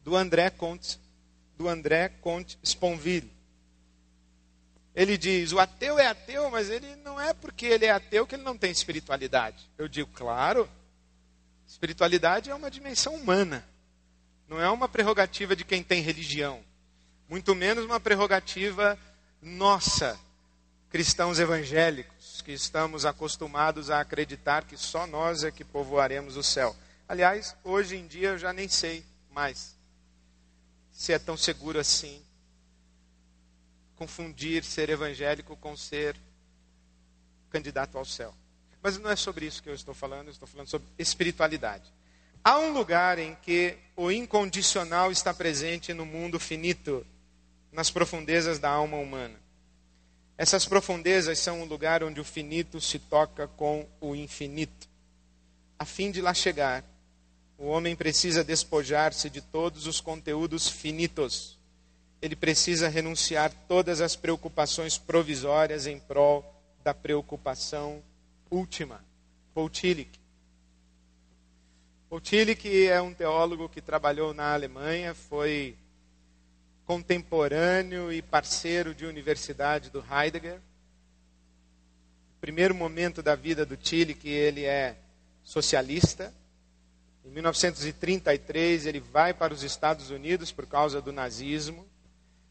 Speaker 1: do André Comte Sponville. Ele diz, o ateu é ateu, mas ele não é porque ele é ateu que ele não tem espiritualidade. Eu digo, claro, espiritualidade é uma dimensão humana. Não é uma prerrogativa de quem tem religião. Muito menos uma prerrogativa nossa, cristãos evangélicos, que estamos acostumados a acreditar que só nós é que povoaremos o céu. Aliás, hoje em dia eu já nem sei mais se é tão seguro assim confundir ser evangélico com ser candidato ao céu. Mas não é sobre isso que eu estou falando sobre espiritualidade. Há um lugar em que o incondicional está presente no mundo finito, nas profundezas da alma humana. Essas profundezas são um lugar onde o finito se toca com o infinito. A fim de lá chegar, o homem precisa despojar-se de todos os conteúdos finitos. Ele precisa renunciar todas as preocupações provisórias em prol da preocupação última. Paul Tillich. Paul Tillich é um teólogo que trabalhou na Alemanha, foi contemporâneo e parceiro de universidade do Heidegger. No primeiro momento da vida do Tillich, ele é socialista. Em 1933, ele vai para os Estados Unidos por causa do nazismo.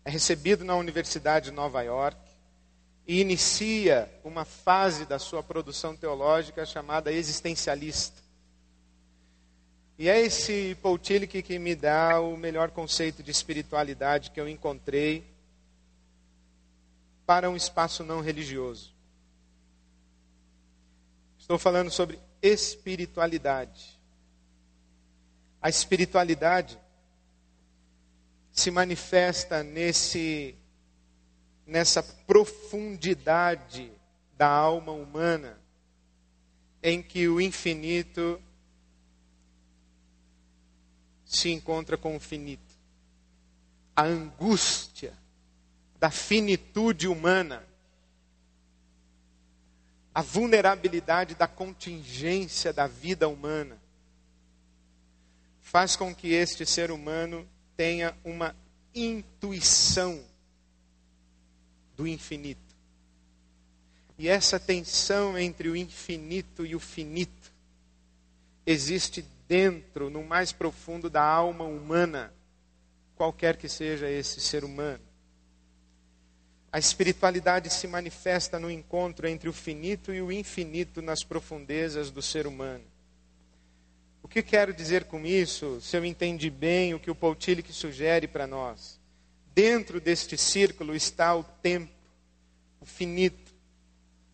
Speaker 1: É recebido na Universidade de Nova York e inicia uma fase da sua produção teológica chamada existencialista. E é esse Paul Tillich que me dá o melhor conceito de espiritualidade que eu encontrei para um espaço não religioso. Estou falando sobre espiritualidade. A espiritualidade se manifesta nessa profundidade da alma humana em que o infinito se encontra com o finito. A angústia da finitude humana, a vulnerabilidade da contingência da vida humana, faz com que este ser humano tenha uma intuição do infinito. E essa tensão entre o infinito e o finito existe dentro, no mais profundo da alma humana, qualquer que seja esse ser humano. A espiritualidade se manifesta no encontro entre o finito e o infinito nas profundezas do ser humano. O que quero dizer com isso, se eu entendi bem o que o Paul Tillich sugere para nós? Dentro deste círculo está o tempo, o finito,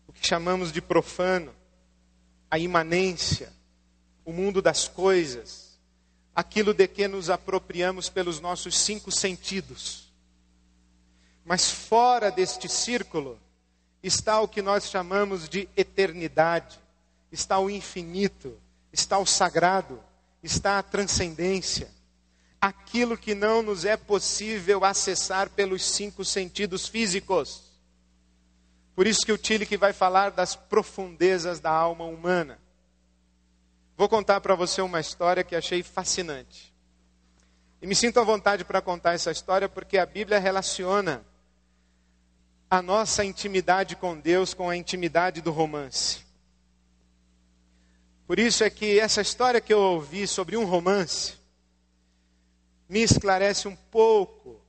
Speaker 1: o que chamamos de profano, a imanência, o mundo das coisas, aquilo de que nos apropriamos pelos nossos 5 sentidos. Mas fora deste círculo está o que nós chamamos de eternidade, está o infinito, está o sagrado, está a transcendência. Aquilo que não nos é possível acessar pelos 5 sentidos físicos. Por isso que o Tillich vai falar das profundezas da alma humana. Vou contar para você uma história que achei fascinante. E me sinto à vontade para contar essa história porque a Bíblia relaciona a nossa intimidade com Deus com a intimidade do romance. Por isso é que essa história que eu ouvi sobre um romance me esclarece um pouco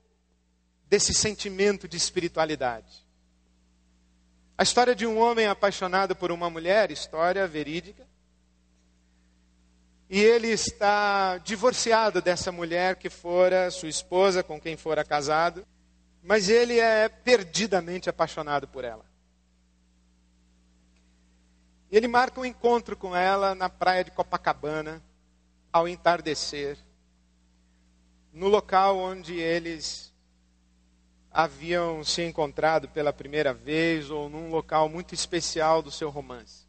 Speaker 1: desse sentimento de espiritualidade. A história de um homem apaixonado por uma mulher, história verídica, e ele está divorciado dessa mulher que fora sua esposa, com quem fora casado, mas ele é perdidamente apaixonado por ela. E ele marca um encontro com ela na praia de Copacabana, ao entardecer, no local onde eles haviam se encontrado pela primeira vez, ou num local muito especial do seu romance.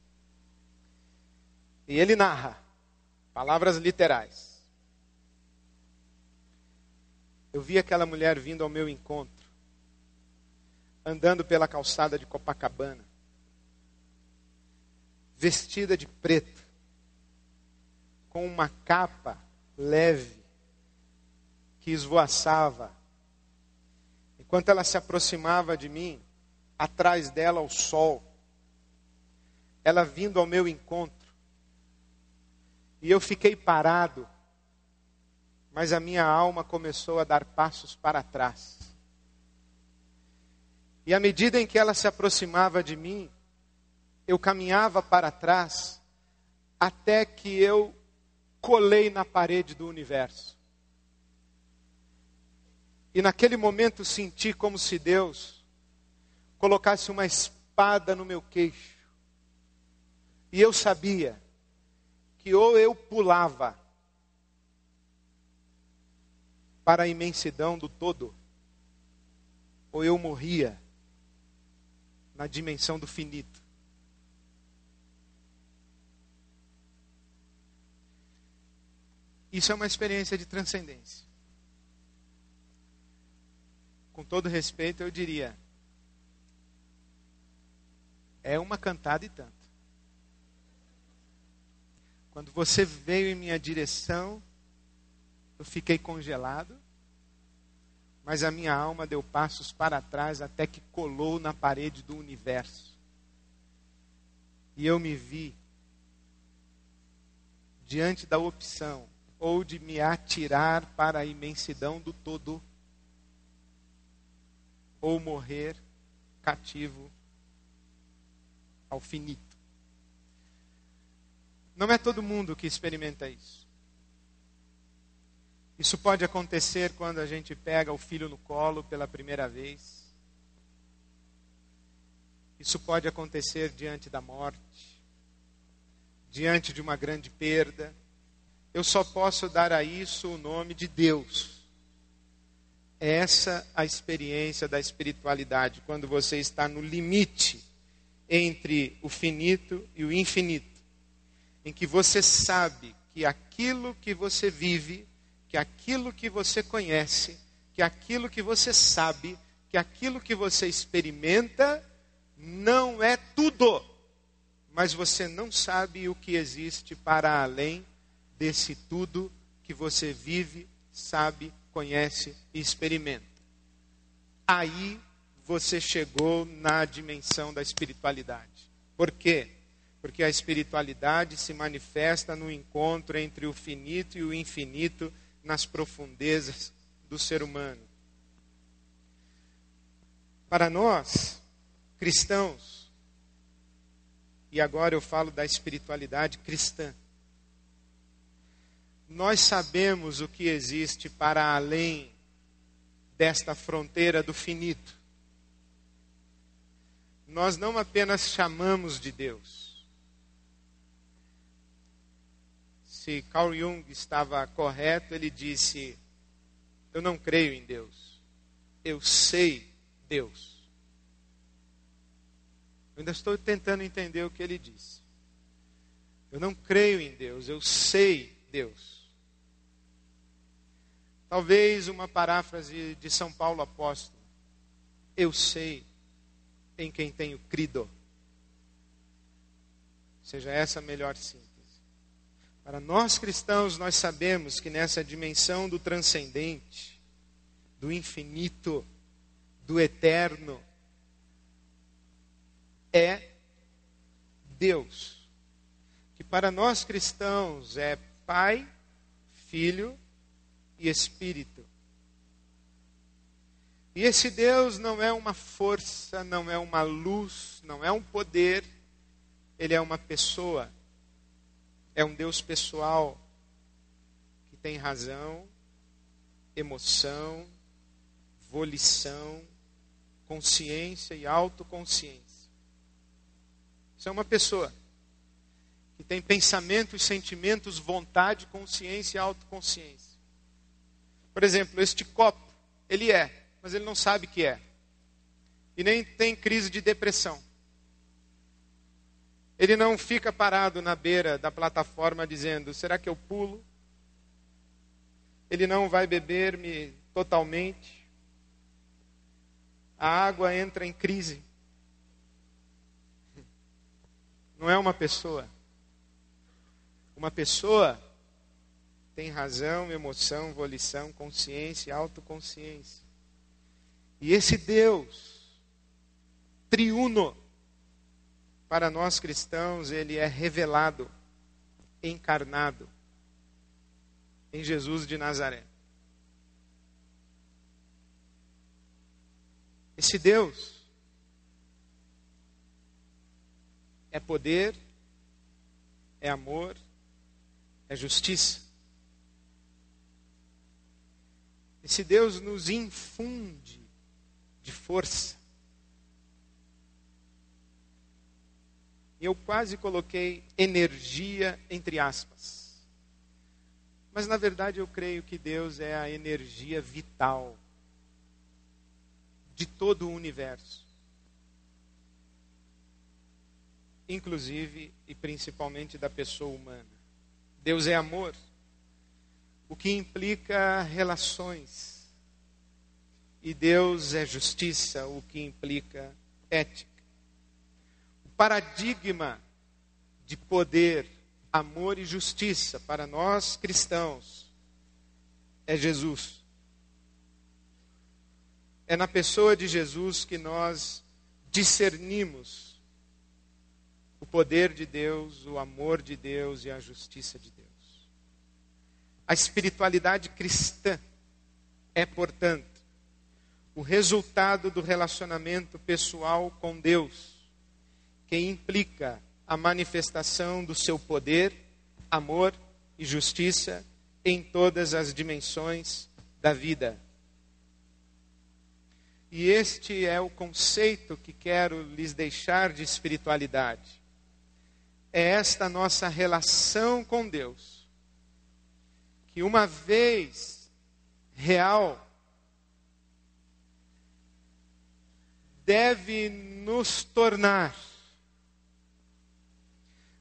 Speaker 1: E ele narra, palavras literais. Eu vi aquela mulher vindo ao meu encontro, andando pela calçada de Copacabana, vestida de preto, com uma capa leve que esvoaçava. Enquanto ela se aproximava de mim, atrás dela o sol, ela vindo ao meu encontro, e eu fiquei parado, mas a minha alma começou a dar passos para trás. E à medida em que ela se aproximava de mim, eu caminhava para trás, até que eu colei na parede do universo. E naquele momento senti como se Deus colocasse uma espada no meu queixo. E eu sabia que ou eu pulava para a imensidão do todo, ou eu morria na dimensão do finito. Isso é uma experiência de transcendência. Com todo respeito, eu diria, é uma cantada e tanto. Quando você veio em minha direção, eu fiquei congelado, mas a minha alma deu passos para trás até que colou na parede do universo. E eu me vi diante da opção ou de me atirar para a imensidão do todo, ou morrer cativo ao finito. Não é todo mundo que experimenta isso. Isso pode acontecer quando a gente pega o filho no colo pela primeira vez. Isso pode acontecer diante da morte, diante de uma grande perda. Eu só posso dar a isso o nome de Deus. Essa é a experiência da espiritualidade, quando você está no limite entre o finito e o infinito, em que você sabe que aquilo que você vive, que aquilo que você conhece, que aquilo que você sabe, que aquilo que você experimenta, não é tudo. Mas você não sabe o que existe para além desse tudo que você vive, sabe, conhece e experimenta. Aí você chegou na dimensão da espiritualidade. Por quê? Porque a espiritualidade se manifesta no encontro entre o finito e o infinito nas profundezas do ser humano. Para nós, cristãos, e agora eu falo da espiritualidade cristã, nós sabemos o que existe para além desta fronteira do finito. Nós não apenas chamamos de Deus. Se Carl Jung estava correto, ele disse, eu não creio em Deus, eu sei Deus. Eu ainda estou tentando entender o que ele disse. Eu não creio em Deus, eu sei Deus. Talvez uma paráfrase de São Paulo apóstolo. Eu sei em quem tenho crido. Seja essa a melhor síntese. Para nós cristãos, nós sabemos que nessa dimensão do transcendente, do infinito, do eterno, é Deus. Que para nós cristãos é Pai, Filho e Espírito. E esse Deus não é uma força, não é uma luz, não é um poder. Ele é uma pessoa. É um Deus pessoal, que tem razão, emoção, volição, consciência e autoconsciência. Isso é uma pessoa que tem pensamentos, sentimentos, vontade, consciência e autoconsciência. Por exemplo, este copo, ele é, mas ele não sabe que é. E nem tem crise de depressão. Ele não fica parado na beira da plataforma dizendo, será que eu pulo? Ele não vai beber-me totalmente. A água entra em crise. Não é uma pessoa. Uma pessoa tem razão, emoção, volição, consciência, autoconsciência. E esse Deus triuno, para nós cristãos, ele é revelado, encarnado em Jesus de Nazaré. Esse Deus é poder, é amor, é justiça. Esse Deus nos infunde de força. Eu quase coloquei energia entre aspas. Mas na verdade eu creio que Deus é a energia vital de todo o universo. Inclusive e principalmente da pessoa humana. Deus é amor, o que implica relações. E Deus é justiça, o que implica ética. O paradigma de poder, amor e justiça para nós cristãos é Jesus. É na pessoa de Jesus que nós discernimos o poder de Deus, o amor de Deus e a justiça de Deus. A espiritualidade cristã é, portanto, o resultado do relacionamento pessoal com Deus, que implica a manifestação do seu poder, amor e justiça em todas as dimensões da vida. E este é o conceito que quero lhes deixar de espiritualidade. É esta nossa relação com Deus, que uma vez real, deve nos tornar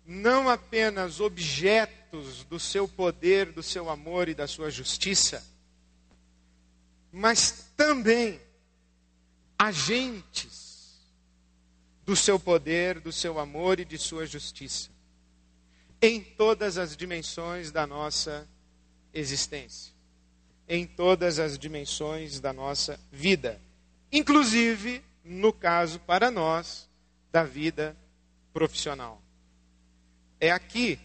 Speaker 1: não apenas objetos do seu poder, do seu amor e da sua justiça, mas também agentes do seu poder, do seu amor e de sua justiça, em todas as dimensões da nossa existência, em todas as dimensões da nossa vida, inclusive, no caso para nós, da vida profissional. É aqui,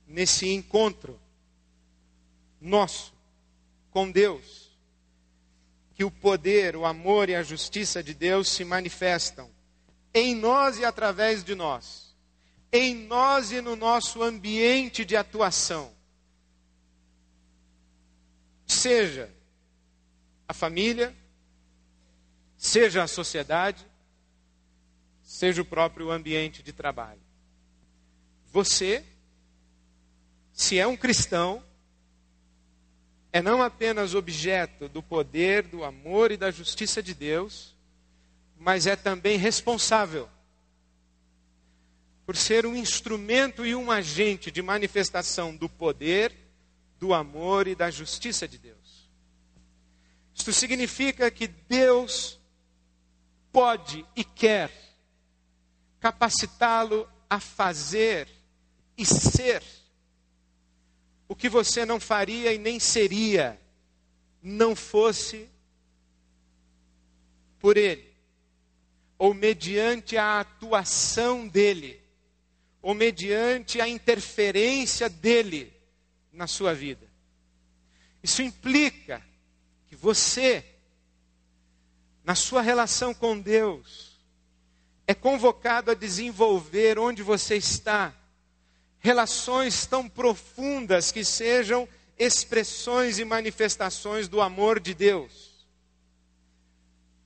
Speaker 1: nesse encontro nosso com Deus, que o poder, o amor e a justiça de Deus se manifestam em nós e através de nós, em nós e no nosso ambiente de atuação. Seja a família, seja a sociedade, seja o próprio ambiente de trabalho. Você, se é um cristão, é não apenas objeto do poder, do amor e da justiça de Deus, mas é também responsável por ser um instrumento e um agente de manifestação do poder, do amor e da justiça de Deus. Isto significa que Deus pode e quer capacitá-lo a fazer e ser o que você não faria e nem seria, não fosse por Ele, ou mediante a atuação dEle, ou mediante a interferência dEle na sua vida. Isso implica que você, na sua relação com Deus, é convocado a desenvolver onde você está relações tão profundas que sejam expressões e manifestações do amor de Deus.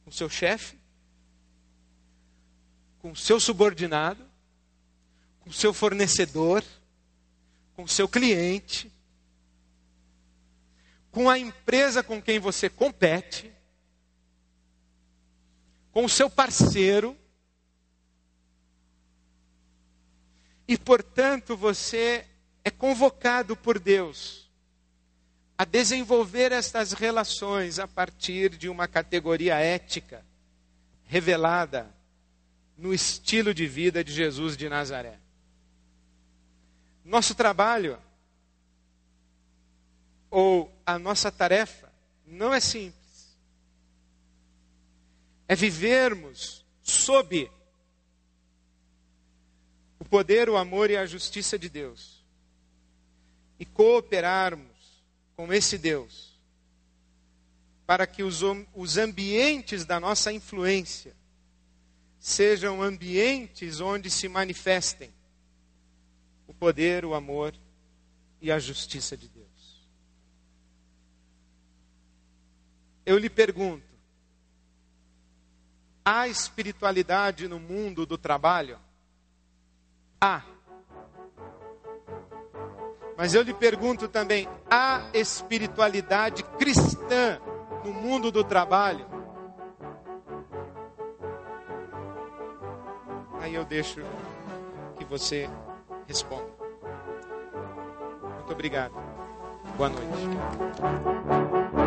Speaker 1: Com seu chefe, com seu subordinado, com seu fornecedor, com seu cliente, com a empresa com quem você compete, com o seu parceiro, E, portanto, você é convocado por Deus a desenvolver estas relações a partir de uma categoria ética revelada no estilo de vida de Jesus de Nazaré. Nosso trabalho, ou a nossa tarefa, não é simples. É vivermos sob o poder, o amor e a justiça de Deus. E cooperarmos com esse Deus para que os ambientes da nossa influência sejam ambientes onde se manifestem o poder, o amor e a justiça de Deus. Eu lhe pergunto, há espiritualidade no mundo do trabalho? Há. Mas eu lhe pergunto também, há espiritualidade cristã no mundo do trabalho? Aí eu deixo que você responda. Muito obrigado. Boa noite.